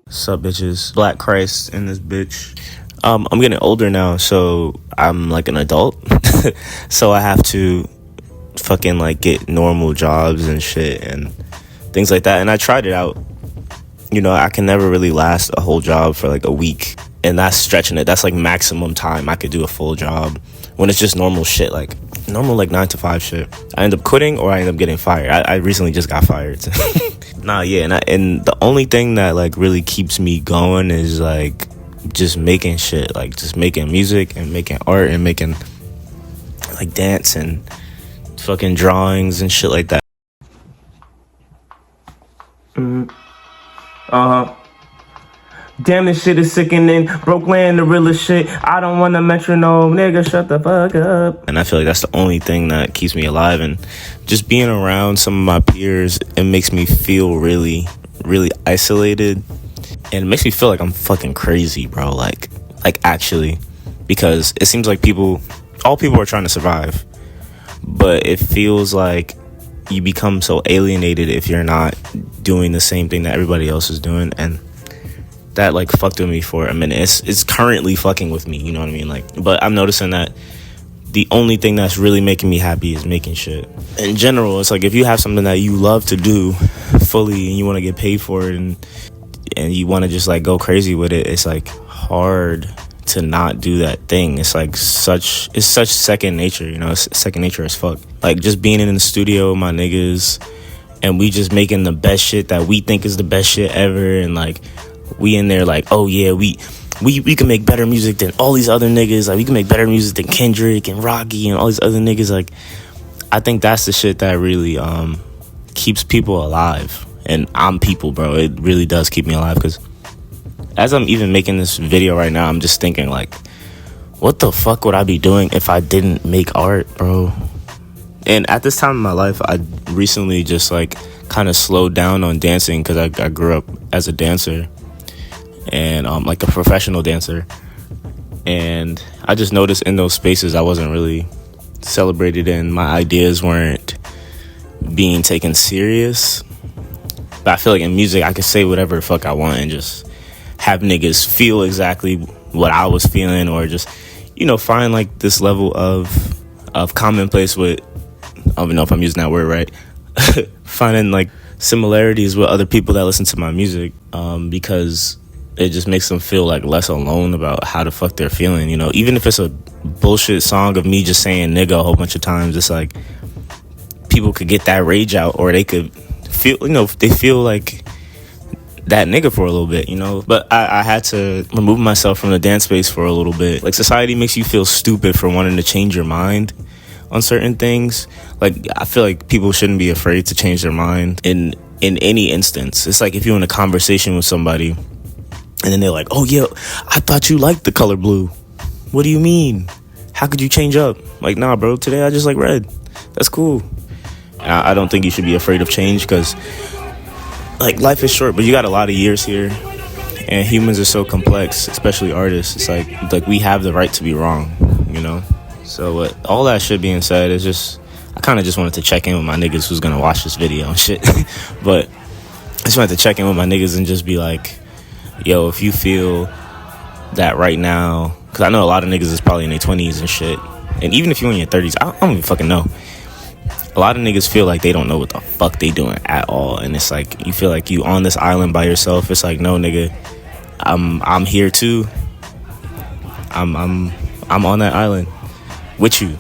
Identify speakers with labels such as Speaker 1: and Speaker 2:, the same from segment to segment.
Speaker 1: Sup, bitches? Black Christ in this bitch. I'm getting older now, so I'm like an adult. So I have to fucking like get normal jobs and shit and things like that. And I tried it out. You know, I can never really last a whole job for like a week. And that's stretching it. That's like maximum time I could do a full job when it's just normal shit, like normal like 9 to 5 shit. I end up quitting or I end up getting fired. I recently just got fired. And the only thing that like really keeps me going is like just making shit, like just making music and making art and making like dance and fucking drawings and shit like that.
Speaker 2: Damn, this shit is sickening. Broke land, the realest shit. I don't want a metronome, nigga. Shut the fuck up.
Speaker 1: And I feel like that's the only thing that keeps me alive. And just being around some of my peers, it makes me feel really, really isolated. And it makes me feel like I'm fucking crazy, bro. Like actually, because it seems like all people are trying to survive, but it feels like you become so alienated if you're not doing the same thing that everybody else is doing. And that like fucked with me for a minute. It's currently fucking with me, you know what I mean? Like, but I'm noticing that the only thing that's really making me happy is making shit. In general, it's like if you have something that you love to do fully and you want to get paid for it and you want to just like go crazy with it, it's like hard to not do that thing. It's like such second nature, you know. It's second nature as fuck. Like just being in the studio with my niggas and we just making the best shit that we think is the best shit ever, and like we in there like, oh yeah, we can make better music than all these other niggas. Like we can make better music than Kendrick and Rocky and all these other niggas. Like I think that's the shit that really keeps people alive. And I'm people, bro. It really does keep me alive, because as I'm even making this video right now, I'm just thinking like, what the fuck would I be doing if I didn't make art, bro? And at this time in my life, I recently just like kind of slowed down on dancing, because I grew up as a dancer and like a professional dancer. And I just noticed in those spaces I wasn't really celebrated and my ideas weren't being taken serious. But I feel like in music I could say whatever the fuck I want and just have niggas feel exactly what I was feeling, or just, you know, find like this level of commonplace with, I don't even know if I'm using that word right, finding like similarities with other people that listen to my music, because it just makes them feel like less alone about how the fuck they're feeling, you know. Even if it's a bullshit song of me just saying nigga a whole bunch of times, it's like people could get that rage out, or they could feel, you know, they feel like that nigga for a little bit, you know. But I had to remove myself from the dance space for a little bit. Like society makes you feel stupid for wanting to change your mind on certain things. Like I feel like people shouldn't be afraid to change their mind in any instance. It's like if you're in a conversation with somebody and then they're like, oh yeah, I thought you liked the color blue. What do you mean? How could you change up? Like, nah, bro, today I just like red. That's cool. I don't think you should be afraid of change, because like life is short, but you got a lot of years here, and humans are so complex, especially artists. It's like we have the right to be wrong, you know. So all that shit being said, is just I kind of just wanted to check in with my niggas who's gonna watch this video and shit. But I just wanted to check in with my niggas and just be like, yo, if you feel that right now, because I know a lot of niggas is probably in their 20s and shit, and even if you're in your 30s, I don't even fucking know. A lot of niggas feel like they don't know what the fuck they doing at all, and it's like you feel like you on this island by yourself. It's like, no, nigga, I'm here too. I'm on that island with you.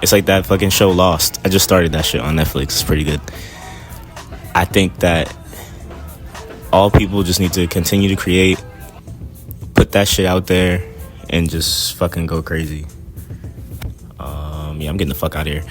Speaker 1: It's like that fucking show Lost. I just started that shit on Netflix. It's pretty good. I think that all people just need to continue to create, put that shit out there, and just fucking go crazy. Yeah, I'm getting the fuck out of here.